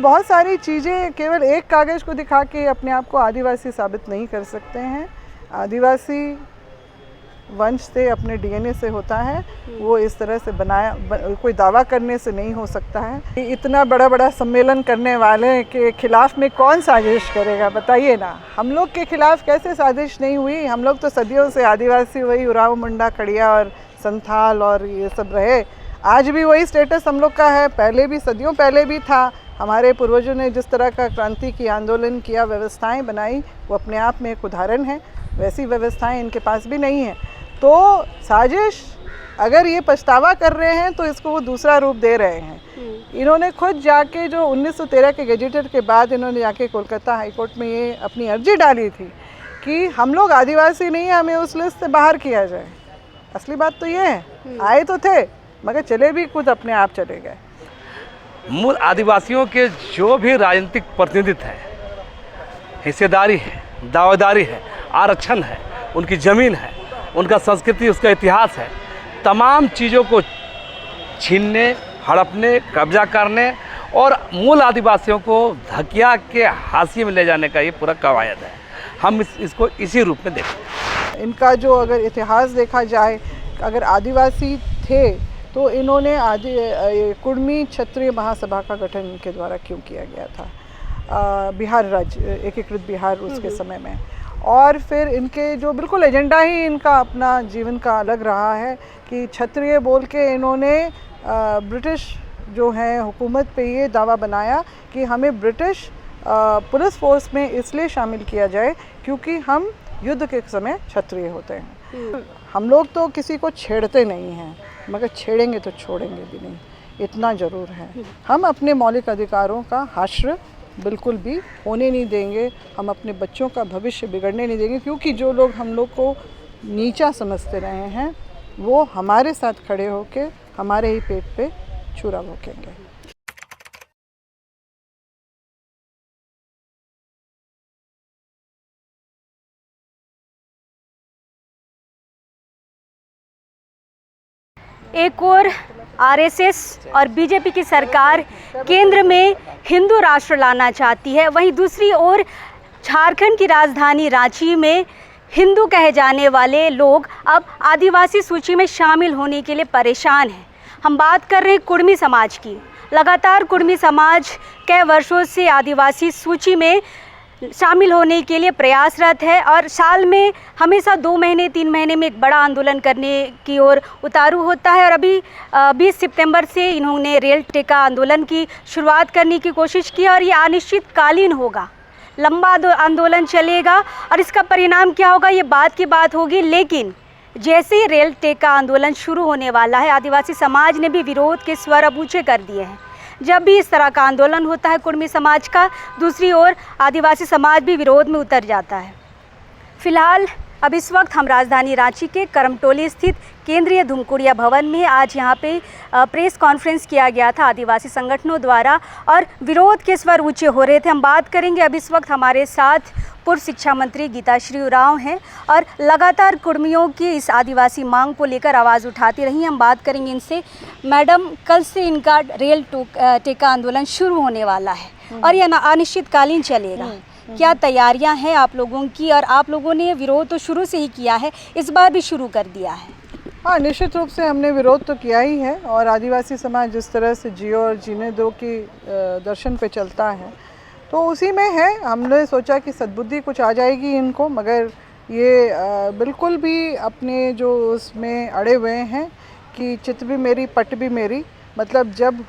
बहुत सारी चीज़ें केवल एक कागज़ को दिखा के अपने आप को आदिवासी साबित नहीं कर सकते हैं। आदिवासी वंश से, अपने डीएनए से होता है, वो इस तरह से कोई दावा करने से नहीं हो सकता है। इतना बड़ा बड़ा सम्मेलन करने वाले के खिलाफ में कौन साजिश करेगा, बताइए ना। हम लोग के खिलाफ कैसे साजिश नहीं हुई? हम लोग तो सदियों से आदिवासी, वही उराव, मुंडा, खड़िया और संथाल और ये सब रहे। आज भी वही स्टेटस हम लोग का है, पहले भी, सदियों पहले भी था। हमारे पूर्वजों ने जिस तरह का क्रांति की आंदोलन किया, व्यवस्थाएं बनाई, वो अपने आप में एक उदाहरण है। वैसी व्यवस्थाएं इनके पास भी नहीं है। तो साजिश, अगर ये पछतावा कर रहे हैं तो इसको वो दूसरा रूप दे रहे हैं। इन्होंने खुद जाके, जो 1913 के गजेटर के बाद इन्होंने जाके कोलकाता हाई कोर्ट में ये अपनी अर्जी डाली थी कि हम लोग आदिवासी नहीं हैं, हमें उस लिस्ट से बाहर किया जाए। असली बात तो ये है, आए तो थे मगर चले भी खुद अपने आप चले गए। मूल आदिवासियों के जो भी राजनीतिक प्रतिनिधित्व है, हिस्सेदारी है, दावेदारी है, आरक्षण है, उनकी ज़मीन है, उनका संस्कृति, उसका इतिहास है, तमाम चीज़ों को छीनने, हड़पने, कब्जा करने और मूल आदिवासियों को धकिया के हाशिए में ले जाने का ये पूरा कवायद है। हम इसको इसी रूप में देखते हैं। इनका जो अगर इतिहास देखा जाए, अगर आदिवासी थे तो इन्होंने कुर्मी क्षत्रिय महासभा का गठन इनके द्वारा क्यों किया गया था? बिहार राज्य, एकीकृत बिहार उसके समय में। और फिर इनके जो बिल्कुल एजेंडा ही इनका अपना जीवन का अलग रहा है कि क्षत्रिय बोल के इन्होंने ब्रिटिश जो है हुकूमत पे ये दावा बनाया कि हमें ब्रिटिश पुलिस फोर्स में इसलिए शामिल किया जाए क्योंकि हम युद्ध के समय क्षत्रिय होते हैं। हम लोग तो किसी को छेड़ते नहीं हैं, मगर छेड़ेंगे तो छोड़ेंगे भी नहीं, इतना ज़रूर है। हम अपने मौलिक अधिकारों का हश्र बिल्कुल भी होने नहीं देंगे। हम अपने बच्चों का भविष्य बिगड़ने नहीं देंगे, क्योंकि जो लोग हम लोग को नीचा समझते रहे हैं वो हमारे साथ खड़े होके हमारे ही पेट पे छुरा भोंकेंगे। एक और आरएसएस और बीजेपी की सरकार केंद्र में हिंदू राष्ट्र लाना चाहती है, वहीं दूसरी ओर झारखंड की राजधानी रांची में हिंदू कहे जाने वाले लोग अब आदिवासी सूची में शामिल होने के लिए परेशान हैं। हम बात कर रहे हैं कुर्मी समाज की। लगातार कुर्मी समाज कई वर्षों से आदिवासी सूची में शामिल होने के लिए प्रयासरत है और साल में हमेशा 2 महीने 3 महीने में एक बड़ा आंदोलन करने की ओर उतारू होता है। और अभी 20 सितंबर से इन्होंने रेल टेका आंदोलन की शुरुआत करने की कोशिश की और ये अनिश्चितकालीन होगा, लंबा आंदोलन चलेगा और इसका परिणाम क्या होगा ये बात की बात होगी। लेकिन जैसे ही रेल टेका आंदोलन शुरू होने वाला है, आदिवासी समाज ने भी विरोध के स्वर अब ऊँचे कर दिए हैं। जब भी इस तरह का आंदोलन होता है कुर्मी समाज का, दूसरी ओर आदिवासी समाज भी विरोध में उतर जाता है। फिलहाल अब इस वक्त हम राजधानी रांची के करमटोली स्थित केंद्रीय धुमकुड़िया भवन में, आज यहाँ पे प्रेस कॉन्फ्रेंस किया गया था आदिवासी संगठनों द्वारा और विरोध के स्वर ऊंचे हो रहे थे। हम बात करेंगे, अब इस वक्त हमारे साथ पूर्व शिक्षा मंत्री गीताश्री उरांव हैं और लगातार कुर्मियों की इस आदिवासी मांग को लेकर आवाज़ उठाती रही। हम बात करेंगे इनसे। मैडम, कल से इनका रेल टेका आंदोलन शुरू होने वाला है और यह अनिश्चितकालीन चलेगा। क्या तैयारियां हैं आप लोगों की? और आप लोगों ने विरोध तो शुरू से ही किया है, इस बार भी शुरू कर दिया है। हाँ, निश्चित रूप से हमने विरोध तो किया ही है और आदिवासी समाज जिस तरह से जियो और जीने दो की दर्शन पे चलता है तो उसी में है। हमने सोचा कि सद्बुद्धि कुछ आ जाएगी इनको, मगर ये बिल्कुल भी अपने जो उसमें अड़े हुए हैं कि चित भी मेरी पट भी मेरी, मतलब जब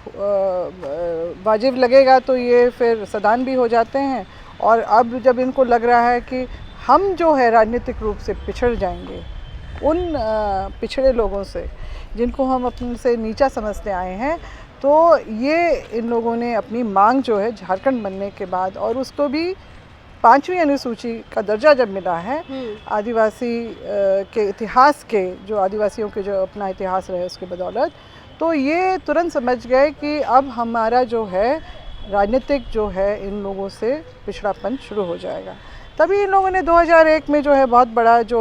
वाजिब लगेगा तो ये फिर सदान भी हो जाते हैं। और अब जब इनको लग रहा है कि हम जो है राजनीतिक रूप से पिछड़ जाएंगे उन पिछड़े लोगों से जिनको हम अपने से नीचा समझते आए हैं, तो ये इन लोगों ने अपनी मांग जो है झारखंड बनने के बाद, और उसको भी 5वीं अनुसूची का दर्जा जब मिला है आदिवासी के इतिहास के, जो आदिवासियों के जो अपना इतिहास रहे उसके बदौलत, तो ये तुरंत समझ गए कि अब हमारा जो है राजनीतिक जो है इन लोगों से पिछड़ापन शुरू हो जाएगा। तभी इन लोगों ने 2001 में जो है बहुत बड़ा जो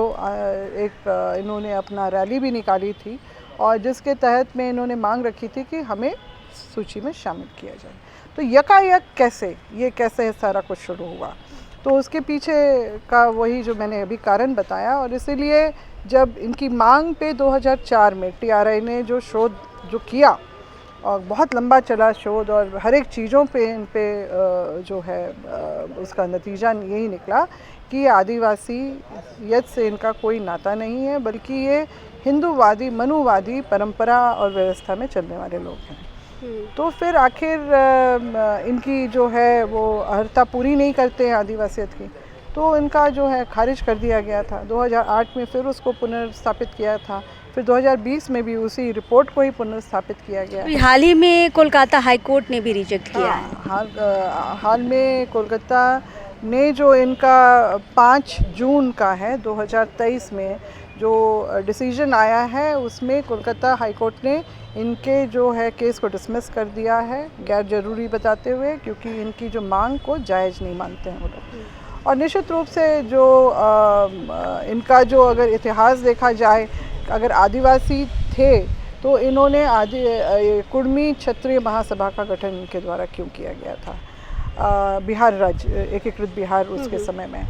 इन्होंने अपना रैली भी निकाली थी और जिसके तहत में इन्होंने मांग रखी थी कि हमें सूची में शामिल किया जाए। तो यकायक कैसे सारा कुछ शुरू हुआ, तो उसके पीछे का वही जो मैंने अभी कारण बताया। और इसीलिए जब इनकी मांग पे 2004 में TRI ने जो शोध जो किया, और बहुत लंबा चला शोध, और हर एक चीज़ों पे इन पे जो है उसका नतीजा यही निकला कि आदिवासीयत से इनका कोई नाता नहीं है, बल्कि ये हिंदूवादी मनुवादी परंपरा और व्यवस्था में चलने वाले लोग हैं। तो फिर आखिर इनकी जो है वो अर्हता पूरी नहीं करते हैं आदिवासियत की, तो इनका जो है खारिज कर दिया गया था। 2008 में फिर उसको पुनर्स्थापित किया था, फिर 2020 में भी उसी रिपोर्ट को ही पुनर्स्थापित किया गया। हाल ही में कोलकाता हाई कोर्ट ने भी रिजेक्ट किया है। हाल में कोलकाता ने जो इनका 5 जून का है 2023 में जो डिसीजन आया है, उसमें कोलकाता हाई कोर्ट ने इनके जो है केस को डिसमिस कर दिया है गैर ज़रूरी बताते हुए, क्योंकि इनकी जो मांग को जायज़ नहीं मानते हैं वो लोग। और निश्चित रूप से जो इनका जो अगर इतिहास देखा जाए, अगर आदिवासी थे तो इन्होंने कुर्मी क्षत्रिय महासभा का गठन इनके द्वारा क्यों किया गया था, बिहार राज्य एकीकृत बिहार उसके समय में।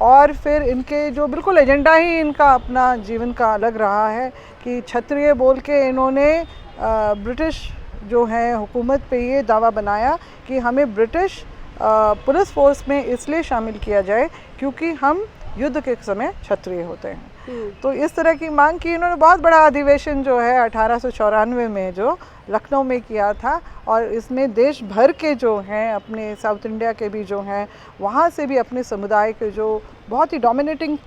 और फिर इनके जो बिल्कुल एजेंडा ही इनका अपना जीवन का अलग रहा है कि क्षत्रिय बोल के इन्होंने ब्रिटिश जो है हुकूमत पे ये दावा बनाया कि हमें ब्रिटिश पुलिस फोर्स में इसलिए शामिल किया जाए क्योंकि हम युद्ध के समय क्षत्रिय होते हैं। तो इस तरह की मांग की इन्होंने। बहुत बड़ा अधिवेशन जो है 1894 में जो लखनऊ में किया था, और इसमें देश भर के जो हैं अपने साउथ इंडिया के भी जो हैं वहाँ से भी अपने समुदाय के जो बहुत ही डोमिनेटिंग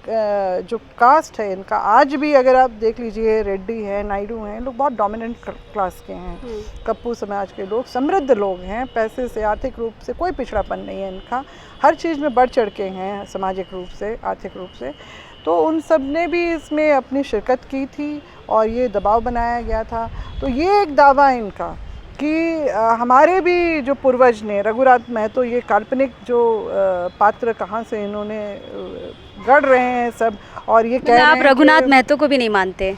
जो कास्ट है इनका, आज भी अगर आप देख लीजिए रेड्डी हैं, नायडू हैं, लोग बहुत डोमिनेंट क्लास के हैं, कप्पू समाज के लोग, समृद्ध लोग हैं, पैसे से आर्थिक रूप से कोई पिछड़ापन नहीं है इनका, हर चीज़ में बढ़ चढ़ के हैं सामाजिक रूप से आर्थिक रूप से। तो उन सब ने भी इसमें अपनी शिरकत की थी और ये दबाव बनाया गया था। तो ये एक दावा है इनका कि हमारे भी जो पूर्वज ने, रघुनाथ महतो, ये काल्पनिक जो पात्र कहाँ से इन्होंने गढ़ रहे हैं सब, और ये कह रहे हैं आप रघुनाथ महतो को भी नहीं मानते?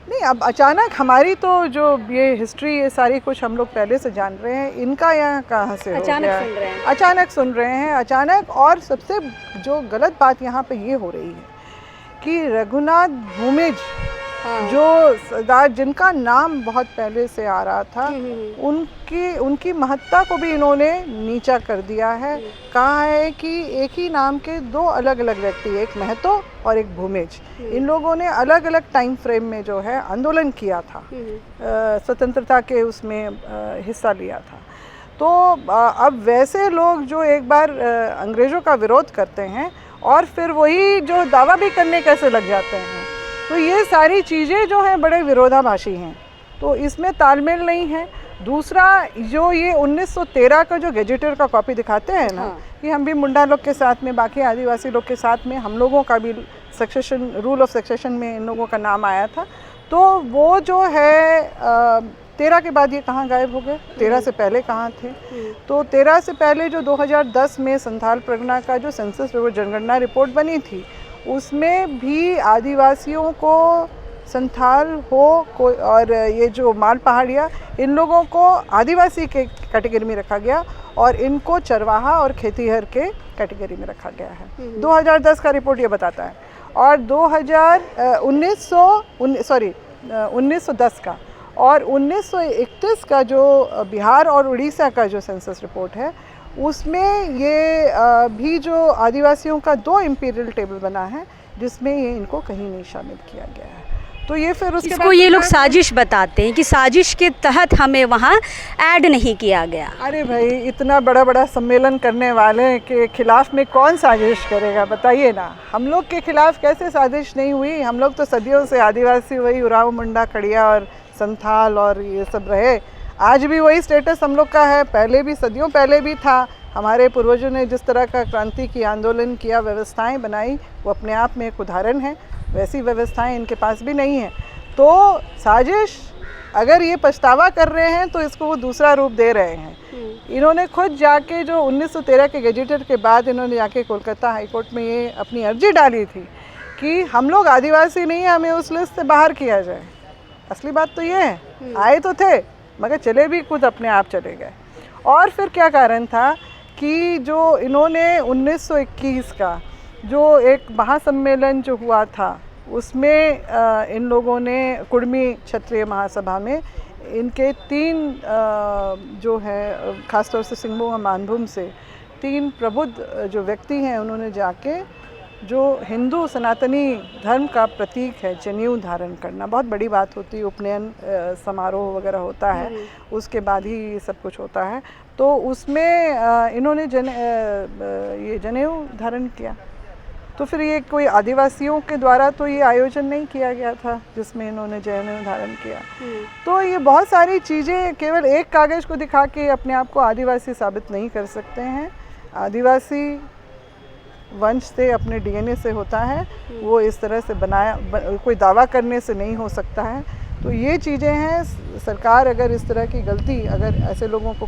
नहीं, अब अचानक हमारी तो जो ये हिस्ट्री ये सारी कुछ हम लोग पहले से जान रहे हैं, इनका यहाँ कहाँ से अचानक हो गया? सुन रहे हैं। अचानक सुन रहे हैं, अचानक। और सबसे जो गलत बात यहाँ पे ये हो रही है कि रघुनाथ भूमिज जो सरदार जिनका नाम बहुत पहले से आ रहा था, उनकी महत्ता को भी इन्होंने नीचा कर दिया है। कहा है कि एक ही नाम के दो अलग अलग व्यक्ति, एक महतो और एक भूमिज, इन लोगों ने अलग अलग टाइम फ्रेम में जो है आंदोलन किया था, स्वतंत्रता के उसमें हिस्सा लिया था। तो अब वैसे लोग जो एक बार अंग्रेज़ों का विरोध करते हैं और फिर वही जो दावा भी करने कैसे लग जाते हैं, तो ये सारी चीज़ें जो हैं बड़े विरोधाभासी हैं, तो इसमें तालमेल नहीं है। दूसरा, जो ये 1913 का जो गेजेटर का कॉपी दिखाते हैं ना, कि हम भी मुंडा लोग के साथ में, बाकी आदिवासी लोग के साथ में हम लोगों का भी सक्सेशन, रूल ऑफ सक्सेशन में इन लोगों का नाम आया था, तो वो जो है 13 के बाद ये कहाँ गायब हो गए? 13 से पहले कहाँ थे? तो 13 से पहले जो 2010 में संथाल परगना का जो सेंसस जनगणना रिपोर्ट बनी थी, उसमें भी आदिवासियों को, संथाल हो कोई, और ये जो माल पहाड़िया, इन लोगों को आदिवासी के कैटेगरी में रखा गया और इनको चरवाहा और खेतीहर के कैटेगरी में रखा गया है। 2010 का रिपोर्ट ये बताता है। और 1910 का और 1931 का जो बिहार और उड़ीसा का जो सेंसस रिपोर्ट है, उसमें ये भी जो आदिवासियों का 2 इम्पीरियल टेबल बना है, जिसमें ये इनको कहीं नहीं शामिल किया गया है। तो ये फिर उसके इसको ये लोग साजिश बताते हैं कि साजिश के तहत हमें वहाँ ऐड नहीं किया गया। अरे भाई, इतना बड़ा बड़ा सम्मेलन करने वाले के खिलाफ में कौन साजिश करेगा, बताइए ना। हम लोग के खिलाफ कैसे साजिश नहीं हुई? हम लोग तो सदियों से आदिवासी, वही उराव, मुंडा, खड़िया और संथाल और ये सब रहे। आज भी वही स्टेटस हम लोग का है, पहले भी, सदियों पहले भी था। हमारे पूर्वजों ने जिस तरह का क्रांति की आंदोलन किया, व्यवस्थाएं बनाई, वो अपने आप में एक उदाहरण है। वैसी व्यवस्थाएं इनके पास भी नहीं है। तो साजिश, अगर ये पछतावा कर रहे हैं तो इसको वो दूसरा रूप दे रहे हैं। इन्होंने खुद जाके जो 1913 के गेजेटर के बाद इन्होंने जाके कोलकाता हाई कोर्ट में ये अपनी अर्जी डाली थी कि हम लोग आदिवासी नहीं हैं, हमें उस लिस्ट से बाहर किया जाए। असली बात तो ये है, आए तो थे मगर चले भी खुद अपने आप चले गए। और फिर क्या कारण था कि जो इन्होंने 1921 का जो एक महासम्मेलन जो हुआ था उसमें इन लोगों ने कुर्मी क्षत्रिय महासभा में इनके 3 जो है ख़ासतौर से सिंहभूम और मानभूम से 3 प्रबुद्ध जो व्यक्ति हैं उन्होंने जाके जो हिंदू सनातनी धर्म का प्रतीक है जनेऊ धारण करना बहुत बड़ी बात होती है, उपनयन समारोह वगैरह होता है उसके बाद ही ये सब कुछ होता है, तो उसमें इन्होंने ये जनेऊ धारण किया। तो फिर ये कोई आदिवासियों के द्वारा तो ये आयोजन नहीं किया गया था जिसमें इन्होंने जनेऊ धारण किया। तो ये बहुत सारी चीज़ें केवल एक कागज़ को दिखा के अपने आप को आदिवासी साबित नहीं कर सकते हैं। आदिवासी वंश से अपने डीएनए से होता है, वो इस तरह से कोई दावा करने से नहीं हो सकता है। तो ये चीज़ें हैं, सरकार अगर इस तरह की गलती अगर ऐसे लोगों को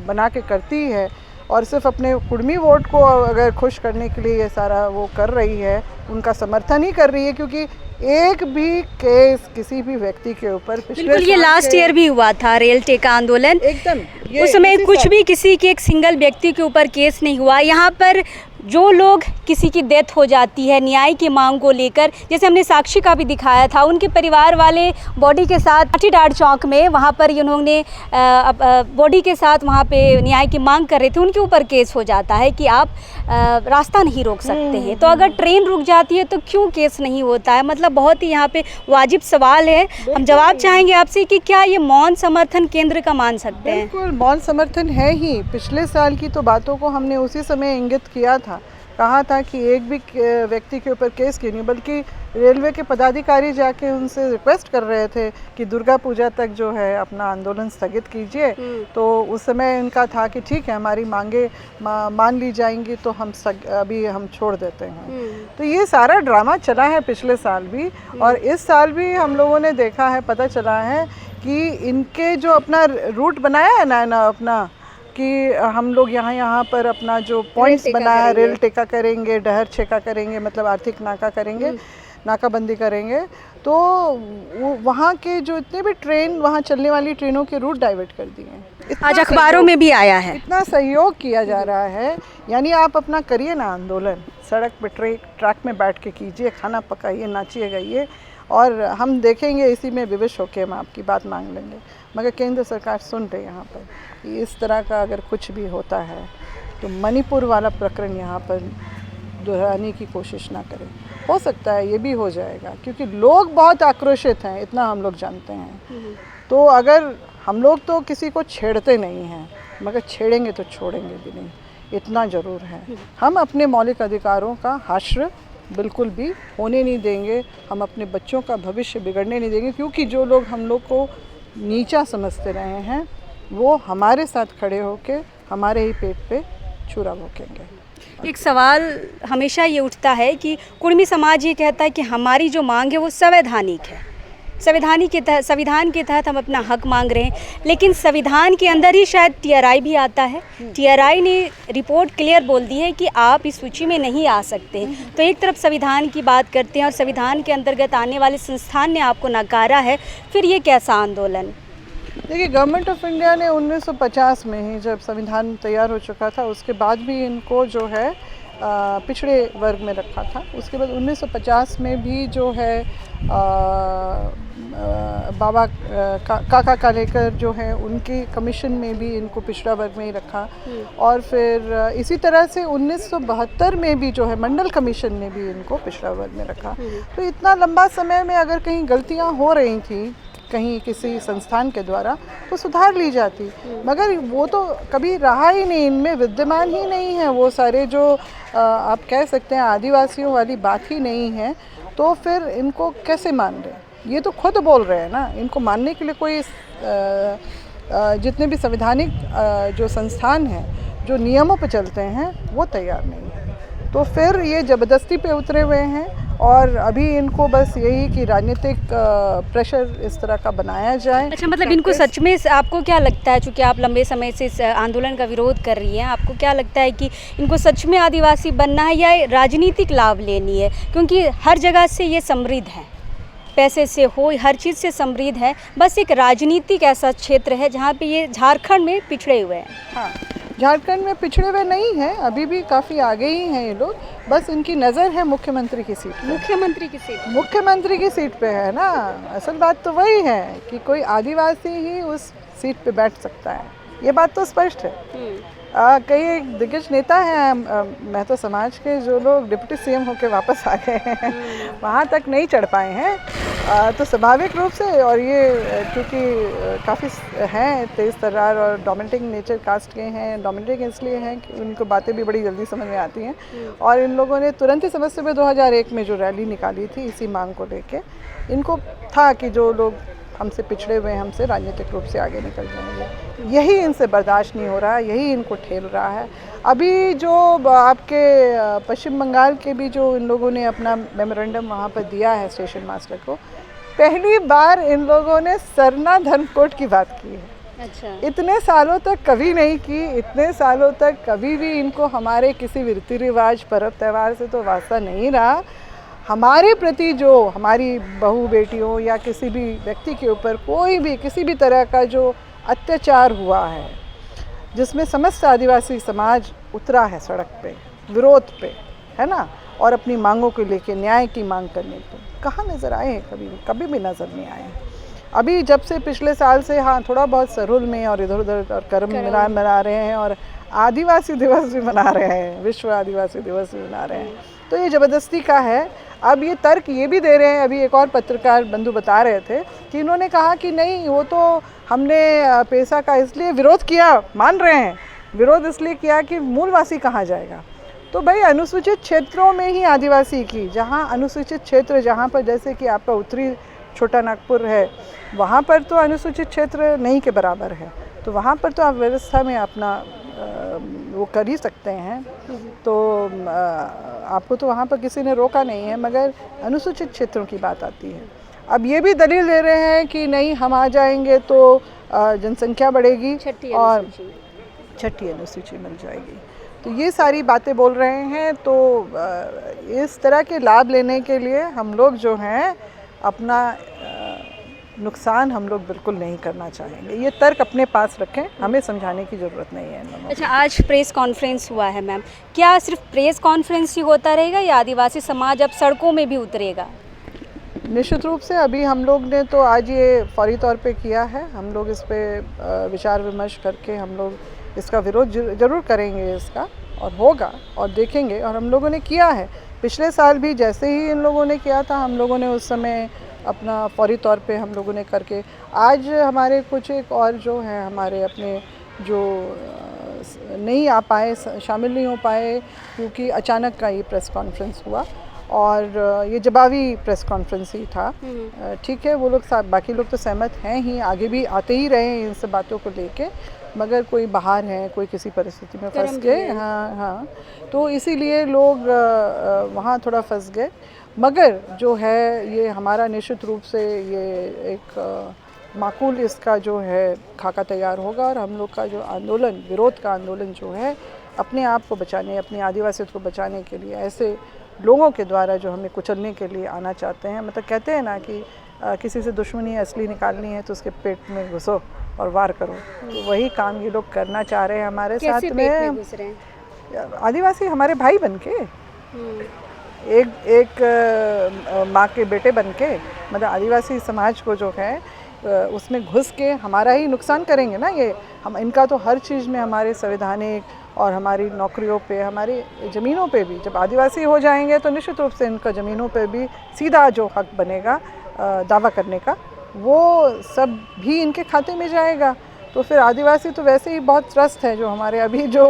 बना के करती है और सिर्फ अपने कुर्मी वोट को अगर खुश करने के लिए ये सारा वो कर रही है, उनका समर्थन ही कर रही है, क्योंकि एक भी केस किसी भी व्यक्ति के ऊपर बिल्कुल ये लास्ट ईयर भी हुआ था रेल टेका आंदोलन, एकदम उस समय कुछ भी किसी के एक सिंगल व्यक्ति के ऊपर केस नहीं हुआ। यहाँ पर जो लोग किसी की डेथ हो जाती है न्याय की मांग को लेकर, जैसे हमने साक्षी का भी दिखाया था, उनके परिवार वाले बॉडी के साथ लाठीडांड चौक में वहाँ पर उन्होंने बॉडी के साथ वहाँ पे न्याय की मांग कर रहे थे, उनके ऊपर केस हो जाता है कि आप रास्ता नहीं रोक सकते हैं। तो अगर ट्रेन रुक जाती है तो क्यों केस नहीं होता है? मतलब बहुत ही यहाँ पे वाजिब सवाल है। हम जवाब चाहेंगे आपसे कि क्या ये मौन समर्थन केंद्र का मान सकते हैं? बिल्कुल मौन समर्थन है ही। पिछले साल की तो बातों को हमने उसी समय इंगित किया था, कहा था कि एक भी व्यक्ति के ऊपर केस क्यों नहीं, बल्कि रेलवे के पदाधिकारी जाके उनसे रिक्वेस्ट कर रहे थे कि दुर्गा पूजा तक जो है अपना आंदोलन स्थगित कीजिए। तो उस समय इनका था कि ठीक है हमारी मांगे मान ली जाएंगी तो हम अभी हम छोड़ देते हैं। तो ये सारा ड्रामा चला है पिछले साल भी, और इस साल भी हम लोगों ने देखा है, पता चला है कि इनके जो अपना रूट बनाया है ना अपना कि हम लोग यहाँ पर अपना जो पॉइंट्स बनाया है, रेल टेका करेंगे, डहर छेका करेंगे, मतलब आर्थिक नाका करेंगे, नाकाबंदी करेंगे, तो वहाँ के जो इतने भी ट्रेन वहाँ चलने वाली ट्रेनों के रूट डाइवर्ट कर दिए हैं। आज अखबारों में भी आया है, इतना सहयोग किया जा रहा है। यानी आप अपना करिए ना आंदोलन, सड़क पे ट्रैक में बैठ के कीजिए, खाना पकाइए, नाचिए गाइए, और हम देखेंगे इसी में विवश होकर हम आपकी बात मांग लेंगे। मगर केंद्र सरकार सुन रही है यहाँ पर कि इस तरह का अगर कुछ भी होता है तो मणिपुर वाला प्रकरण यहाँ पर दोहराने की कोशिश ना करें। हो सकता है ये भी हो जाएगा, क्योंकि लोग बहुत आक्रोशित हैं, इतना हम लोग जानते हैं। तो अगर हम लोग तो किसी को छेड़ते नहीं हैं, मगर छेड़ेंगे तो छोड़ेंगे भी नहीं, इतना ज़रूर है। हम अपने मौलिक अधिकारों का हश्र बिल्कुल भी होने नहीं देंगे, हम अपने बच्चों का भविष्य बिगड़ने नहीं देंगे, क्योंकि जो लोग हम लोग को नीचा समझते रहे हैं वो हमारे साथ खड़े होके हमारे ही पेट पे छुरा भोंकेंगे। एक सवाल हमेशा ये उठता है कि कुर्मी समाज ये कहता है कि हमारी जो मांग है वो संवैधानिक है, संविधान के तहत हम अपना हक मांग रहे हैं, लेकिन संविधान के अंदर ही शायद टीआरआई भी आता है। टीआरआई ने रिपोर्ट क्लियर बोल दी है कि आप इस सूची में नहीं आ सकते। तो एक तरफ संविधान की बात करते हैं और संविधान के अंतर्गत आने वाले संस्थान ने आपको नकारा है, फिर ये कैसा आंदोलन? देखिए, गवर्नमेंट ऑफ इंडिया ने 1950 में ही जब संविधान तैयार हो चुका था, उसके बाद भी इनको जो है पिछड़े वर्ग में रखा था। उसके बाद 1950 में भी जो है बाबा काका कालेकर जो है उनकी कमीशन में भी इनको पिछड़ा वर्ग में ही रखा, और फिर इसी तरह से 1972 में भी जो है मंडल कमीशन ने भी इनको पिछड़ा वर्ग में रखा। तो इतना लंबा समय में अगर कहीं गलतियां हो रही थी कहीं किसी संस्थान के द्वारा तो सुधार ली जाती, मगर वो तो कभी रहा ही नहीं, इनमें विद्यमान ही नहीं है वो सारे जो आप कह सकते हैं आदिवासियों वाली बात ही नहीं है। तो फिर इनको कैसे मान रहे? ये तो खुद बोल रहे हैं ना, इनको मानने के लिए कोई जितने भी संवैधानिक जो संस्थान हैं जो नियमों पर चलते हैं वो तैयार नहीं है। तो फिर ये ज़बरदस्ती पे उतरे हुए हैं, और अभी इनको बस यही कि राजनीतिक प्रेशर इस तरह का बनाया जाए। अच्छा, मतलब इनको सच में आपको क्या लगता है, चूँकि आप लंबे समय से इस आंदोलन का विरोध कर रही हैं, आपको क्या लगता है कि इनको सच में आदिवासी बनना है या राजनीतिक लाभ लेनी है? क्योंकि हर जगह से ये समृद्ध है, पैसे से हो, हर चीज़ से समृद्ध है, बस एक राजनीतिक ऐसा क्षेत्र है जहाँ पे ये झारखंड में पिछड़े हुए हैं। हाँ, झारखंड में पिछड़े हुए नहीं हैं, अभी भी काफ़ी आगे ही हैं ये लोग, बस इनकी नज़र है मुख्यमंत्री की सीट पे। मुख्यमंत्री की सीट पे है ना। असल बात तो वही है कि कोई आदिवासी ही उस सीट पे बैठ सकता है, ये बात तो स्पष्ट है। कई दिग्गज नेता हैं महतो समाज के जो लोग डिप्टी सीएम होकर वापस आ गए हैं, वहाँ तक नहीं चढ़ पाए हैं। तो स्वाभाविक रूप से, और ये क्योंकि काफ़ी हैं तेज़ तर्रार और डोमिनेटिंग नेचर कास्ट के हैं, डोमिनेटिंग इसलिए हैं कि उनको बातें भी बड़ी जल्दी समझ में आती हैं, और इन लोगों ने तुरंत ही समझ से 2001 में जो रैली निकाली थी इसी मांग को लेके, इनको था कि जो लोग हमसे पिछड़े हुए हैं, हमसे राजनीतिक रूप से आगे निकल जाएंगे, यही इनसे बर्दाश्त नहीं हो रहा है, यही इनको ठेल रहा है। अभी जो आपके पश्चिम बंगाल के भी जो इन लोगों ने अपना मेमोरेंडम वहाँ पर दिया है स्टेशन मास्टर को, पहली बार इन लोगों ने सरना धर्मकोड की बात की है। अच्छा। इतने सालों तक कभी नहीं की, इतने सालों तक कभी भी इनको हमारे किसी भी रीति रिवाज पर्व त्यौहार से तो वास्ता नहीं रहा। हमारे प्रति जो हमारी बहू बेटियों या किसी भी व्यक्ति के ऊपर कोई भी किसी भी तरह का जो अत्याचार हुआ है, जिसमें समस्त आदिवासी समाज उतरा है सड़क पे, विरोध पे, है ना, और अपनी मांगों को लेके न्याय की मांग करने को, कहाँ नज़र आए हैं? कभी भी नज़र नहीं आए हैं। अभी जब से पिछले साल से हाँ थोड़ा बहुत सरुल में और इधर उधर और करम मिलान मना रहे हैं, और आदिवासी दिवस भी मना रहे हैं, विश्व आदिवासी दिवस भी मना रहे हैं, तो ये ज़बरदस्ती का है। अब ये तर्क ये भी दे रहे हैं, अभी एक और पत्रकार बंधु बता रहे थे कि इन्होंने कहा कि नहीं, वो तो हमने पेशा का इसलिए विरोध किया, मान रहे हैं विरोध इसलिए किया कि मूलवासी कहाँ जाएगा। तो भाई अनुसूचित क्षेत्रों में ही आदिवासी की, जहाँ अनुसूचित क्षेत्र, जहाँ पर जैसे कि आपका उत्तरी छोटा नागपुर है, वहाँ पर तो अनुसूचित क्षेत्र नहीं के बराबर है, तो वहाँ पर तो आप व्यवस्था में अपना वो कर ही सकते हैं। तो आपको तो वहाँ पर किसी ने रोका नहीं है, मगर अनुसूचित क्षेत्रों की बात आती है। अब ये भी दलील दे रहे हैं कि नहीं, हम आ जाएंगे तो जनसंख्या बढ़ेगी और छठी अनुसूची मिल जाएगी, तो ये सारी बातें बोल रहे हैं। तो इस तरह के लाभ लेने के लिए हम लोग जो हैं अपना नुकसान हम लोग बिल्कुल नहीं करना चाहेंगे। ये तर्क अपने पास रखें, हमें समझाने की ज़रूरत नहीं है इन लोगों को। अच्छा, आज प्रेस कॉन्फ्रेंस हुआ है मैम, क्या सिर्फ प्रेस कॉन्फ्रेंस ही होता रहेगा या आदिवासी समाज अब सड़कों में भी उतरेगा? निश्चित रूप से अभी हम लोग ने तो आज ये फौरी तौर पे किया है। हम लोग इस पे विचार विमर्श करके हम लोग इसका विरोध ज़रूर करेंगे इसका, और होगा और देखेंगे, और हम लोगों ने किया है। पिछले साल भी जैसे ही इन लोगों ने किया था, हम लोगों ने उस समय अपना फौरी तौर पे हम लोगों ने करके, आज हमारे कुछ एक और जो है हमारे अपने जो नहीं आ पाए, शामिल नहीं हो पाए, क्योंकि अचानक का ये प्रेस कॉन्फ्रेंस हुआ, और ये जवाबी प्रेस कॉन्फ्रेंस ही था। ठीक है, वो लोग बाकी लोग तो सहमत हैं ही, आगे भी आते ही रहे इन सब बातों को लेके, मगर कोई बाहर हैं, कोई किसी परिस्थिति में फंस गए, हाँ, तो इसीलिए लोग वहाँ थोड़ा फंस गए। मगर जो है ये हमारा निश्चित रूप से ये एक माकूल इसका जो है खाका तैयार होगा, और हम लोग का जो आंदोलन, विरोध का आंदोलन जो है, अपने आप को बचाने, अपनी आदिवासियत को बचाने के लिए, ऐसे लोगों के द्वारा जो हमें कुचलने के लिए आना चाहते हैं, मतलब कहते हैं ना कि किसी से दुश्मनी असली निकालनी है तो उसके पेट में घुसो और वार करो, तो वही काम ये लोग करना चाह रहे हैं हमारे साथ में। घुस रहे हैं? आदिवासी हमारे भाई बनके, एक माँ के बेटे बनके, मतलब आदिवासी समाज को जो है उसमें घुस के हमारा ही नुकसान करेंगे ना। ये हम, इनका तो हर चीज़ में, हमारे संवैधानिक और हमारी नौकरियों पे, हमारी ज़मीनों पे भी, जब आदिवासी हो जाएंगे तो निश्चित रूप से इनका ज़मीनों पे भी सीधा जो हक बनेगा दावा करने का, वो सब भी इनके खाते में जाएगा। तो फिर आदिवासी तो वैसे ही बहुत त्रस्त है जो हमारे अभी जो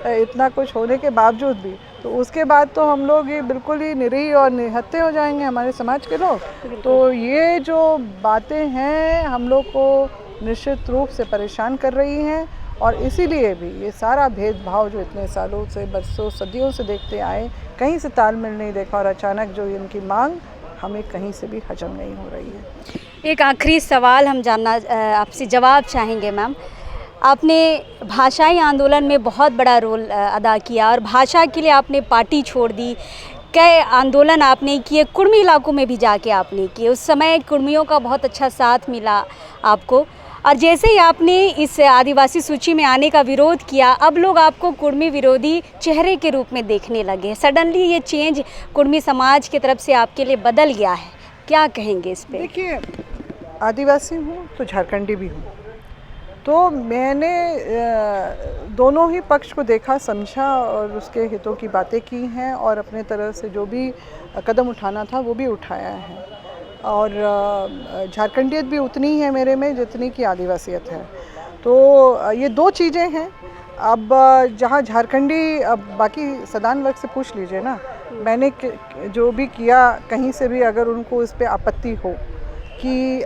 इतना कुछ होने के बावजूद भी, तो उसके बाद तो हम लोग ये बिल्कुल ही निरीह और निहत्थे हो जाएंगे हमारे समाज के लोग। तो ये जो बातें हैं हम लोग को निश्चित रूप से परेशान कर रही हैं, और इसीलिए भी ये सारा भेदभाव जो इतने सालों से, बरसों, सदियों से देखते आए, कहीं से तालमेल नहीं देखा, और अचानक जो इनकी मांग हमें कहीं से भी हजम नहीं हो रही है। एक आखिरी सवाल हम जानना आपसे जवाब चाहेंगे मैम। आपने भाषाई आंदोलन में बहुत बड़ा रोल अदा किया, और भाषा के लिए आपने पार्टी छोड़ दी। कई आंदोलन आपने किए, कुर्मी इलाकों में भी जाके आपने किए, उस समय कुर्मियों का बहुत अच्छा साथ मिला आपको, और जैसे ही आपने इस आदिवासी सूची में आने का विरोध किया, अब लोग आपको कुर्मी विरोधी चेहरे के रूप में देखने लगे। सडनली ये चेंज कुर्मी समाज की तरफ से आपके लिए बदल गया है, क्या कहेंगे इस पे? देखिए, आदिवासी हूँ तो झारखंडी भी हूँ, तो मैंने दोनों ही पक्ष को देखा, समझा और उसके हितों की बातें की हैं और अपने तरफ से जो भी कदम उठाना था वो भी उठाया है। और झारखंडियत भी उतनी है मेरे में जितनी की आदिवासियत है। तो ये दो चीज़ें हैं। अब जहाँ झारखंडी, अब बाकी सदान वर्ग से पूछ लीजिए ना, मैंने जो भी किया, कहीं से भी अगर उनको इस पर आपत्ति हो कि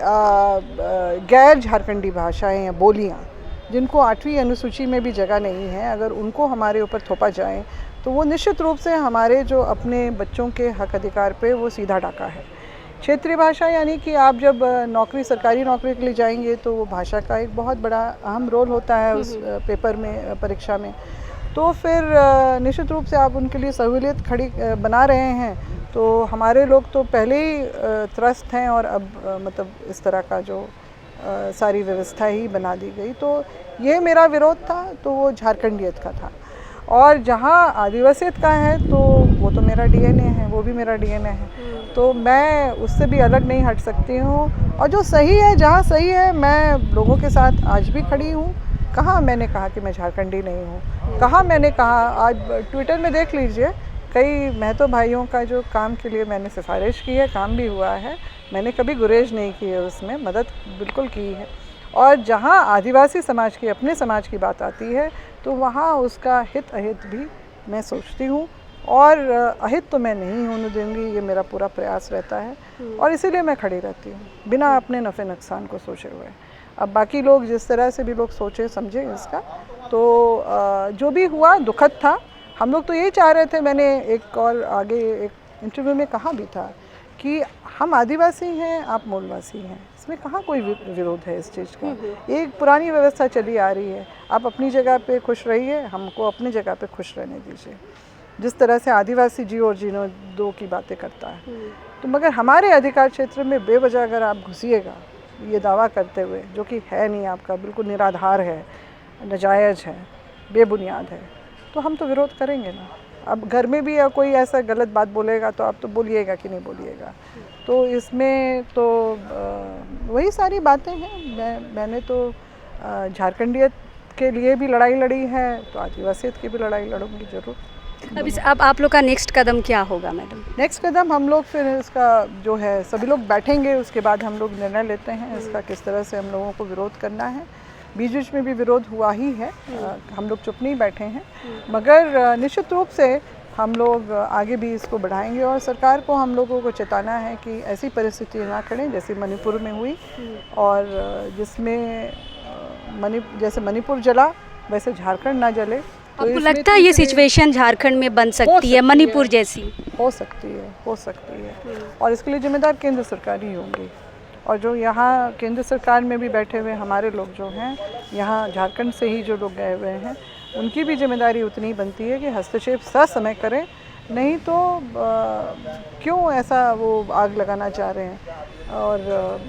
गैर झारखंडी भाषाएं या बोलियां जिनको 8वीं अनुसूची में भी जगह नहीं है, अगर उनको हमारे ऊपर थोपा जाए तो वो निश्चित रूप से हमारे जो अपने बच्चों के हक अधिकार पे वो सीधा डाका है। क्षेत्रीय भाषा यानी कि आप जब नौकरी, सरकारी नौकरी के लिए जाएंगे तो वो भाषा का एक बहुत बड़ा अहम रोल होता है उस पेपर में, परीक्षा में। तो फिर निश्चित रूप से आप उनके लिए सहूलियत खड़ी बना रहे हैं। तो हमारे लोग तो पहले ही त्रस्त हैं और अब मतलब इस तरह का जो सारी व्यवस्था ही बना दी गई। तो ये मेरा विरोध था, तो वो झारखंडियत का था। और जहाँ आदिवासियत का है तो वो तो मेरा डीएनए है, वो भी मेरा डीएनए है, तो मैं उससे भी अलग नहीं हट सकती हूँ। और जो सही है, जहाँ सही है, मैं लोगों के साथ आज भी खड़ी हूँ। कहाँ मैंने कहा कि मैं झारखंडी नहीं हूँ, कहाँ मैंने कहा, आज ट्विटर में देख लीजिए, कई महतो भाइयों का जो काम के लिए मैंने सिफारिश की है, काम भी हुआ है, मैंने कभी गुरेज नहीं की है, उसमें मदद बिल्कुल की है। और जहाँ आदिवासी समाज की, अपने समाज की बात आती है तो वहाँ उसका हित अहित भी मैं सोचती हूँ, और अहित तो मैं नहीं होने दूँगी, ये मेरा पूरा प्रयास रहता है। और इसीलिए मैं खड़ी रहती हूँ बिना अपने नफ़े नुकसान को सोचे हुए। अब बाकी लोग जिस तरह से भी लोग सोचे समझे इसका, तो जो भी हुआ दुखद था। हम लोग तो यही चाह रहे थे, मैंने एक और आगे एक इंटरव्यू में कहा भी था कि हम आदिवासी हैं, आप मूलवासी हैं, इसमें कहाँ कोई विरोध है इस चीज़ का। एक पुरानी व्यवस्था चली आ रही है, आप अपनी जगह पे खुश रहिए, हमको अपनी जगह पे खुश रहने दीजिए। जिस तरह से आदिवासी जी और जीनो दो की बातें करता है, तो मगर हमारे अधिकार क्षेत्र में बेवजह अगर आप घुसिएगा ये दावा करते हुए, जो कि है नहीं, आपका बिल्कुल निराधार है, नाजायज़ है, बेबुनियाद है, तो हम तो विरोध करेंगे ना। अब घर में भी कोई ऐसा गलत बात बोलेगा तो आप तो बोलिएगा कि नहीं बोलिएगा। तो इसमें तो वही सारी बातें हैं। मैंने तो झारखंडियत के लिए भी लड़ाई लड़ी है, तो आदिवासियत की भी लड़ाई लड़ूंगी ज़रूर। अब आप लोग का नेक्स्ट कदम क्या होगा मैडम? नेक्स्ट कदम हम लोग फिर इसका जो है, सभी लोग बैठेंगे, उसके बाद हम लोग निर्णय लेते हैं इसका किस तरह से हम लोगों को विरोध करना है। बीच में भी विरोध हुआ ही है, हम लोग चुप नहीं बैठे हैं, मगर निश्चित रूप से हम लोग आगे भी इसको बढ़ाएंगे। और सरकार को हम लोगों को चेताना है कि ऐसी परिस्थिति ना करें जैसे मणिपुर में हुई, और जिसमें जैसे मणिपुर जला वैसे झारखंड ना जले। तो आपको लगता है ये सिचुएशन झारखंड में बन सकती है, मणिपुर जैसी? हो सकती है। और इसके लिए जिम्मेदार केंद्र सरकार ही होंगी। और जो यहाँ केंद्र सरकार में भी बैठे हुए हमारे लोग जो हैं, यहाँ झारखंड से ही जो लोग गए हुए हैं, उनकी भी जिम्मेदारी उतनी ही बनती है कि हस्तक्षेप ससमय करें, नहीं तो क्यों ऐसा वो आग लगाना चाह रहे हैं। और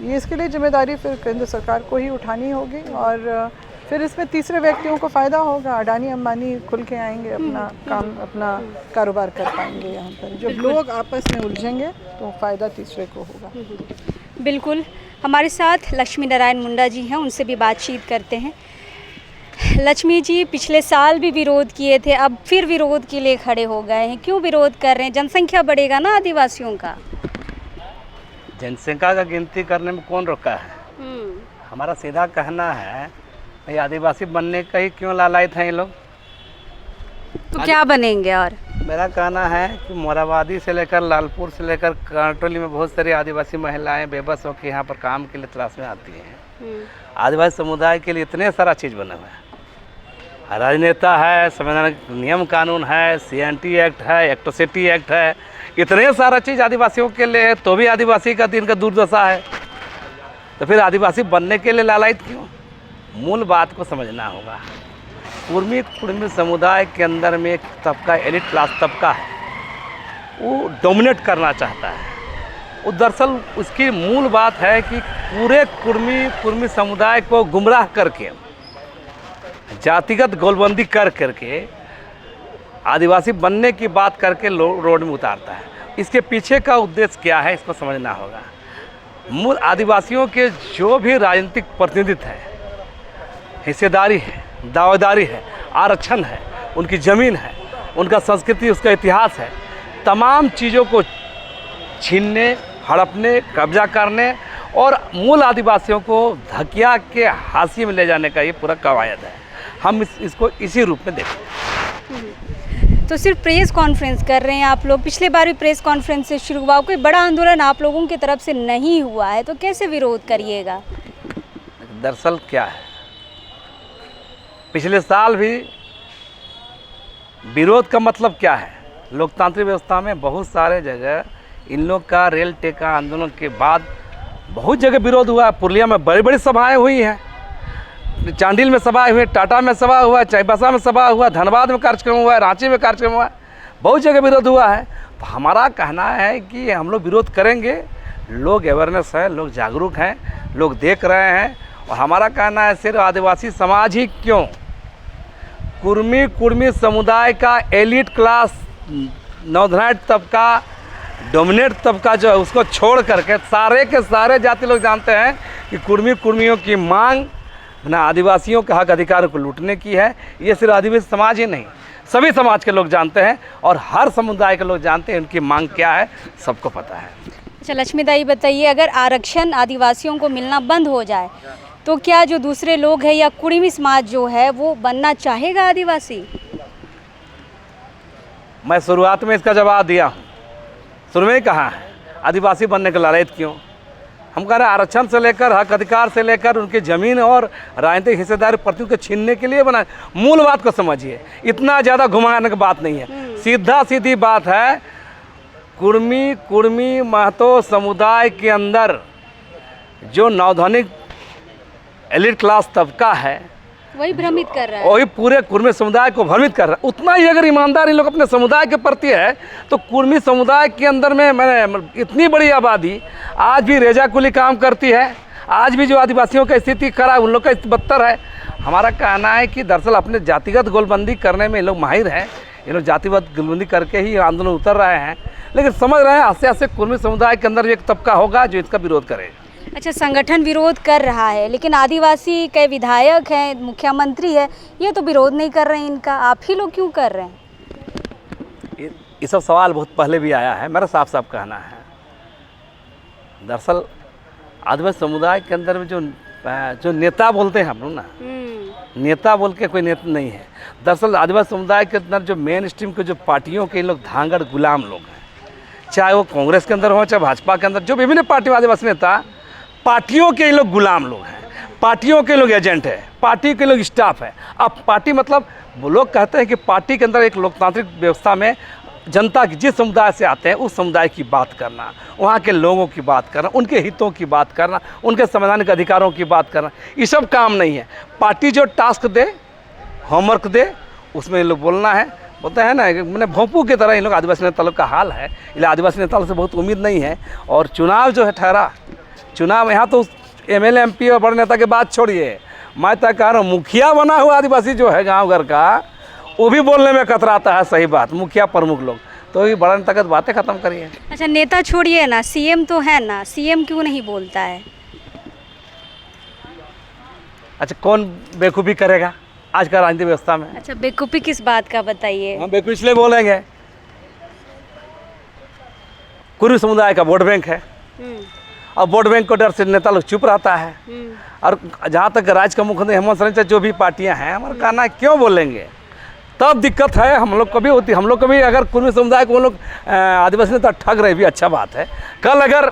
ये इसके लिए जिम्मेदारी फिर केंद्र सरकार को ही उठानी होगी। और फिर इसमें तीसरे व्यक्तियों को फ़ायदा होगा, अडानी अंबानी खुल के आएंगे, अपना काम, अपना कारोबार कर पाएंगे। यहाँ पर जब लोग आपस में उलझेंगे तो फ़ायदा तीसरे को होगा। बिल्कुल। हमारे साथ लक्ष्मी नारायण मुंडा जी हैं, उनसे भी बातचीत करते हैं। लक्ष्मी जी, पिछले साल भी विरोध किए थे, अब फिर विरोध के लिए खड़े हो गए हैं, क्यों विरोध कर रहे हैं? जनसंख्या बढ़ेगा ना आदिवासियों का। जनसंख्या का गिनती करने में कौन रोका है? हमारा सीधा कहना है, भाई आदिवासी बनने का ही क्यों लालायित हैं ये लोग? तो क्या बनेंगे? और मेरा कहना है कि मोराबादी से लेकर लालपुर से लेकर कांटोली में बहुत सारी आदिवासी महिलाएं बेबस होकर यहाँ पर काम के लिए तलाश में आती हैं। आदिवासी समुदाय के लिए इतने सारा चीज़ बना हुआ है, राजनेता है, संवैधानिक नियम कानून है, CNT एक्ट है, एक्ट्रोसिटी एक्ट है, इतने सारा चीज़ आदिवासियों के लिए है, तो भी आदिवासी का दिन का दुर्दशा है। तो फिर आदिवासी बनने के लिए लालायित क्यों? मूल बात को समझना होगा। कुर्मी समुदाय के अंदर में एक तबका, एलिट क्लास तबका है, वो डोमिनेट करना चाहता है। वो दरअसल उसकी मूल बात है कि पूरे कुर्मी समुदाय को गुमराह करके, जातिगत गोलबंदी करके आदिवासी बनने की बात करके रोड में उतारता है। इसके पीछे का उद्देश्य क्या है, इसको समझना होगा। मूल आदिवासियों के जो भी राजनीतिक प्रतिनिधित्व है, हिस्सेदारी है, दावेदारी है, आरक्षण है, उनकी ज़मीन है, उनका संस्कृति, उसका इतिहास है, तमाम चीज़ों को छीनने, हड़पने, कब्जा करने और मूल आदिवासियों को धकिया के हाशिए में ले जाने का ये पूरा कवायद है। हम इसको इसी रूप में देखते हैं। तो सिर्फ प्रेस कॉन्फ्रेंस कर रहे हैं आप लोग, पिछले बार भी प्रेस कॉन्फ्रेंस से शुरू हुआ, कोई बड़ा आंदोलन आप लोगों की तरफ से नहीं हुआ है, तो कैसे विरोध करिएगा? दरअसल क्या है, पिछले साल भी विरोध का मतलब क्या है, लोकतांत्रिक व्यवस्था में बहुत सारे जगह इन लोग का रेल टेका आंदोलन के बाद बहुत जगह विरोध हुआ है। पुरलिया में बड़ी बड़ी सभाएं हुई हैं, चांडिल में सभा हुई, टाटा में सभा हुआ, चाईबासा में सभा हुआ, धनबाद में कार्यक्रम हुआ है, रांची में कार्यक्रम हुआ है, बहुत जगह विरोध हुआ है। तो हमारा कहना है कि हम लोग विरोध करेंगे, लोग अवेयरनेस है, लोग जागरूक हैं, लोग देख रहे हैं। और हमारा कहना है सिर्फ आदिवासी समाज ही क्यों, कुर्मी समुदाय का एलिट क्लास, नौधराइट तबका, डोमिनेट तबका जो है, उसको छोड़ करके सारे के सारे जाति लोग जानते हैं कि कुर्मियों की मांग ना आदिवासियों के हक अधिकारों को लूटने की है। ये सिर्फ आदिवासी समाज ही नहीं, सभी समाज के लोग जानते हैं और हर समुदाय के लोग जानते हैं उनकी मांग क्या है, सबको पता है। अच्छा लक्ष्मीदाई बताइए, अगर आरक्षण आदिवासियों को मिलना बंद हो जाए तो क्या जो दूसरे लोग हैं या कुर्मी समाज जो है वो बनना चाहेगा आदिवासी? मैं शुरुआत में इसका जवाब दिया हूँ, शुरू में ही कहा है, आदिवासी बनने की लड़ाई क्यों? हम कह रहे हैं आरक्षण से लेकर हक अधिकार से लेकर उनकी ज़मीन और राजनीतिक हिस्सेदारी प्रतिनिधि को छीनने के लिए बना। मूल बात को समझिए, इतना ज़्यादा घुमाने की बात नहीं है, सीधा सीधी बात है। कुर्मी महतो समुदाय के अंदर जो नौधनिक एलिट क्लास तबका है वही भ्रमित कर रहा है, वही पूरे कुर्मी समुदाय को भ्रमित कर रहा है। उतना ही अगर ईमानदार इन लोग अपने समुदाय के प्रति है तो कुर्मी समुदाय के अंदर में मैंने इतनी बड़ी आबादी आज भी रेजाकुली काम करती है, आज भी जो आदिवासियों की स्थिति खराब, उन लोग का बदतर है। हमारा कहना है कि दरअसल अपने जातिगत गोलबंदी करने में ये लोग माहिर हैं, ये लोग जातिगत गोलबंदी करके ही आंदोलन उतर रहे हैं, लेकिन समझ रहे हैं आस्ते आस्ते कुर्मी समुदाय के अंदर एक तबका होगा जो इसका विरोध करेगा। अच्छा, संगठन विरोध कर रहा है लेकिन आदिवासी के विधायक हैं, मुख्यमंत्री है, ये तो विरोध नहीं कर रहे हैं इनका, आप ही लोग क्यों कर रहे हैं? ये सब सवाल बहुत पहले भी आया है। मेरा साफ साफ कहना है, दरअसल आदिवासी समुदाय के अंदर में जो नेता बोलते हैं हम लोग ना, नेता बोल के कोई नेता नहीं है। दरअसल आदिवासी समुदाय के अंदर जो मेन स्ट्रीम के जो पार्टियों के लोग धांगड़ गुलाम लोग हैं, चाहे वो कांग्रेस के अंदर हो चाहे भाजपा के अंदर, जो विभिन्न पार्टियों आदिवासी नेता, पार्टियों के लोग गुलाम लोग हैं, पार्टियों के लोग एजेंट है, पार्टी के लोग स्टाफ है। अब पार्टी मतलब वो लोग कहते हैं कि पार्टी के अंदर एक लोकतांत्रिक व्यवस्था में जनता की जिस समुदाय से आते हैं उस समुदाय की बात करना, वहाँ के लोगों की बात करना, उनके हितों की बात करना, उनके संवैधानिक अधिकारों की बात करना, ये सब काम नहीं है। पार्टी जो टास्क दे, होमवर्क दे, उसमें ये लोग बोलना है। बोलते हैं ना, मैंने भोंपू की तरह इन लोग आदिवासी नेता लोग का हाल है, इसलिए आदिवासी नेता से बहुत उम्मीद नहीं है। और चुनाव जो है ठहरा, चुनाव यहाँ तो एमएलए एमपी और बड़े नेता के बात छोड़िए, मैं तो कह रहा हूँ मुखिया बना हुआ आदिवासी जो है गांव घर का, वो भी बोलने में कतराता है। सही बात, मुखिया प्रमुख लोग तो ये बड़ा नेता की बातें खत्म करिए। अच्छा, नेता छोड़िए ना, सीएम तो है ना, सीएम क्यों नहीं बोलता है? अच्छा, कौन बेवकूफ़ी करेगा आज का राजनीतिक व्यवस्था में? अच्छा, बेवकूफ़ी किस बात का बताइए? हम बेवकूफ़ी इसलिए बोलेंगे, कुर्मी समुदाय का वोट बैंक है और वोट बैंक को डर से नेता लोग चुप रहता है। और जहाँ तक राज्य का मुख्यमंत्री हेमंत सोरेन चाहे जो भी पार्टियां हैं, हमारा कहना है क्यों बोलेंगे, तब दिक्कत है। हम लोग को भी होती, हम लोग को भी अगर कुर्मी समुदाय को वो लोग आदिवासी नेता ठग रहे भी अच्छा बात है। कल अगर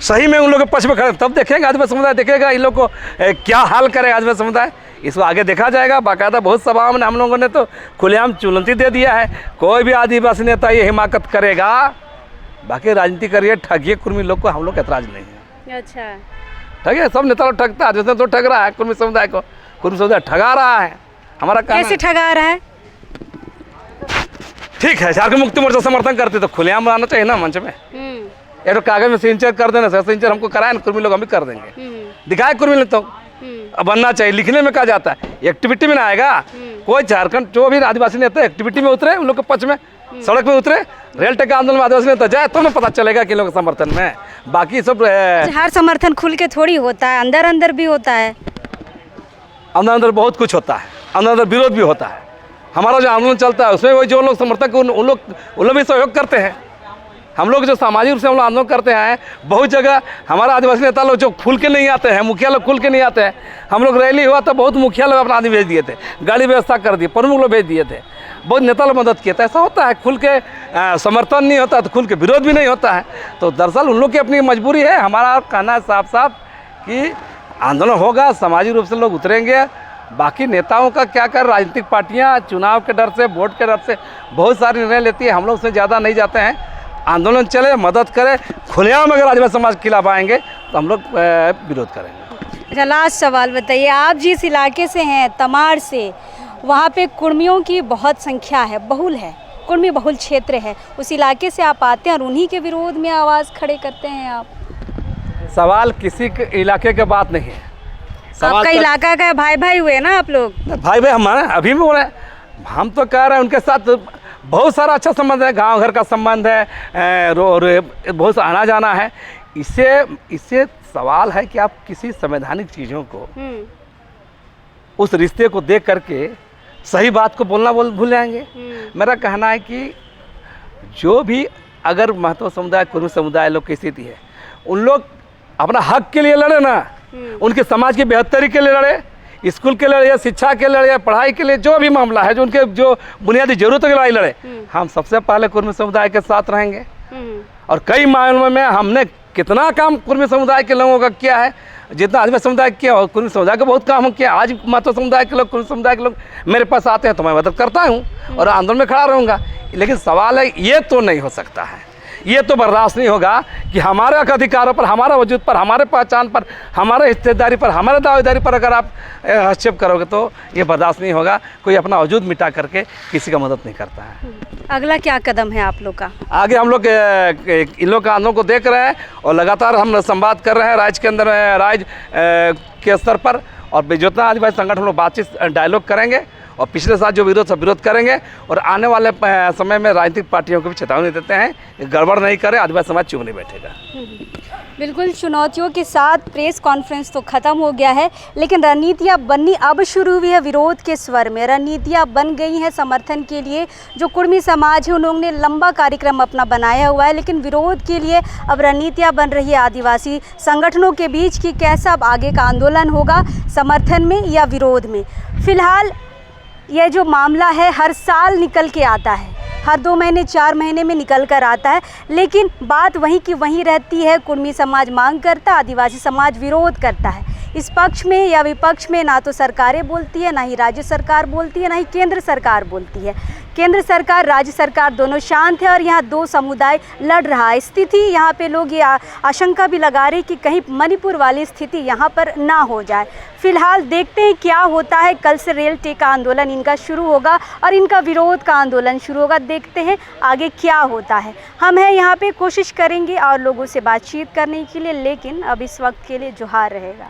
सही में उन लोग के पक्ष में खड़े तब देखेंगे, आदिवासी समुदाय देखेगा इन लोग को क्या हाल करे आदिवासी समुदाय, इसको आगे देखा जाएगा। बाकायदा बहुत सभाओं में हम लोगों ने तो खुलेआम चुनौती दे दिया है, कोई भी आदिवासी नेता ये हिमाकत करेगा, बाकी राजनीति करिए, ठगिए कुर्मी लोग को, हम लोग ऐतराज नहीं है। अच्छा, ठगे सब नेता लोग ठगता है, जिसने तो ठग रहा है कुर्मी समुदाय को, कुर्मी समुदाय ठगा रहा है। हमारा कैसे ठगा रहा है? ठीक है, झारखंड मुक्ति मोर्चा समर्थन करते तो खुलेआम आना चाहिए ना मंच में। ये तो कागज में सिग्नेचर कर देना, सिग्नेचर हमको कराए ना कुर्मी लोग, हम भी कर देंगे। दिखाए कुर्मी लोग तो अब बनना चाहिए, लिखने में कहा जाता है, एक्टिविटी में ना आएगा। कोई झारखंड जो भी आदिवासी नेता एक्टिविटी में उतरे, उन लोग के पक्ष में सड़क में उतरे, रेल टेक आंदोलन में आदिवासी नेता जाए तो ना पता चलेगा कि लोग समर्थन में। बाकी सब हर समर्थन खुल के थोड़ी होता है, अंदर अंदर भी होता है, अंदर अंदर बहुत कुछ होता है, अंदर अंदर विरोध भी होता है। हमारा जो आंदोलन चलता है उसमें वही जो लोग समर्थक उन लोग भी सहयोग करते हैं। हम लोग जो सामाजिक रूप से हम लोग आंदोलन करते हैं, बहुत जगह हमारा आदिवासी नेता लोग जो खुल के नहीं आते हैं, मुखिया लोग खुल के नहीं आते हैं। हम लोग रैली हुआ तो बहुत मुखिया लोग अपना आदमी भेज दिए थे, गाड़ी व्यवस्था कर दी, प्रमुख लोग भेज दिए थे, बहुत नेता लोग मदद किए थे। ऐसा होता है, खुल के समर्थन नहीं होता तो खुल के विरोध भी नहीं होता है। तो दरअसल उन लोग की अपनी मजबूरी है। हमारा कहना है साफ साफ कि आंदोलन होगा, सामाजिक रूप से लोग उतरेंगे। बाकी नेताओं का क्या कर, राजनीतिक पार्टियां चुनाव के डर से, वोट के डर से बहुत सारे निर्णय लेती है। हम लोग उससे ज़्यादा नहीं जाते हैं। आंदोलन चले, मदद करें, खुलेआम अगर आदिवासी समाज के खिलाफ आएंगे तो हम लोग विरोध करेंगे। अच्छा, लास्ट सवाल बताइए, आप जिस इलाके से हैं, तमाड़ से, वहाँ पे कुर्मियों की बहुत संख्या है, बहुल है, कुर्मी बहुल क्षेत्र है, उस इलाके से आप आते हैं और उन्हीं के विरोध में आवाज़ खड़े करते हैं आप? सवाल किसी के इलाके के बात नहीं है, आपका इलाका का भाई भाई हुए ना आप लोग? भाई भाई हमारे अभी भी हो रहे हैं। हम तो कह रहे हैं उनके साथ बहुत सारा अच्छा संबंध है, गांव घर का संबंध है, बहुत सा आना जाना है। इससे सवाल है कि आप किसी संवैधानिक चीज़ों को, उस रिश्ते को देख करके सही बात को बोलना भूल जाएंगे। मेरा कहना है कि जो भी अगर महतो समुदाय, कुर्मी समुदाय लोग की स्थिति है, उन लोग अपना हक के लिए लड़े ना, उनके समाज की बेहतरी के लिए लड़े, स्कूल के लड़े या शिक्षा के लड़े या पढ़ाई के लिए, जो भी मामला है, जो उनके जो बुनियादी जरूरतों के लिए लड़े। हम सबसे पहले कुर्मी समुदाय के साथ रहेंगे। और कई मामलों में हमने कितना काम कुर्मी समुदाय के लोगों का किया है, जितना आदिवासी समुदाय किया और कुर्मी समुदाय का बहुत काम किया। आज महतो समुदाय के लोग, कुर्मी समुदाय के लोग मेरे पास आते हैं तो मैं मदद करता हूँ और आंदोलन में खड़ा रहूँगा। लेकिन सवाल है, ये तो नहीं हो सकता है, ये तो बर्दाश्त नहीं होगा कि हमारे अधिकारों पर, हमारा वजूद पर, हमारे पहचान पर, हमारे हिस्सेदारी पर, हमारे दावेदारी पर अगर आप हस्तक्षेप करोगे तो ये बर्दाश्त नहीं होगा। कोई अपना वजूद मिटा करके किसी का मदद नहीं करता है। अगला क्या कदम है आप लोग का? आगे हम लोग इन लोग का आंदोलन को देख रहे हैं और लगातार हम संवाद कर रहे हैं राज्य के अंदर, राज्य के स्तर पर, और जितना आदिवासी संगठन हम लोग बातचीत, डायलॉग करेंगे और पिछले साल जो विरोध सब विरोध करेंगे। और आने वाले समय में राजनीतिक पार्टियों को भी चेतावनी देते हैं, गड़बड़ नहीं करे, आदिवासी समाज चुप नहीं बैठेगा। बिल्कुल, चुनौतियों के साथ प्रेस कॉन्फ्रेंस तो ख़त्म हो गया है, लेकिन रणनीतियाँ बननी अब शुरू हुई है। विरोध के स्वर में रणनीतियाँ बन गई हैं समर्थन के लिए। जो कुर्मी समाज है उन्होंने लंबा कार्यक्रम अपना बनाया हुआ है, लेकिन विरोध के लिए अब रणनीतियाँ बन रही है आदिवासी संगठनों के बीच कि कैसा अब आगे का आंदोलन होगा, समर्थन में या विरोध में। फिलहाल यह जो मामला है हर साल निकल के आता है, हर 2 महीने 4 महीने में निकल कर आता है, लेकिन बात वहीं की वहीं रहती है। कुर्मी समाज मांग करता, आदिवासी समाज विरोध करता है। इस पक्ष में या विपक्ष में ना तो सरकारें बोलती है, ना ही राज्य सरकार बोलती है, ना ही केंद्र सरकार बोलती है। केंद्र सरकार, राज्य सरकार दोनों शांत है और यहाँ 2 समुदाय लड़ रहा है। स्थिति यहाँ पे लोग ये आशंका भी लगा रहे कि कहीं मणिपुर वाली स्थिति यहाँ पर ना हो जाए। फिलहाल देखते हैं क्या होता है। कल से रेल टेक का आंदोलन इनका शुरू होगा और इनका विरोध का आंदोलन शुरू होगा। देखते हैं आगे क्या होता है। हम हैं यहाँ पे, कोशिश करेंगे और लोगों से बातचीत करने के लिए, लेकिन अब इस वक्त के लिए जोहार रहेगा।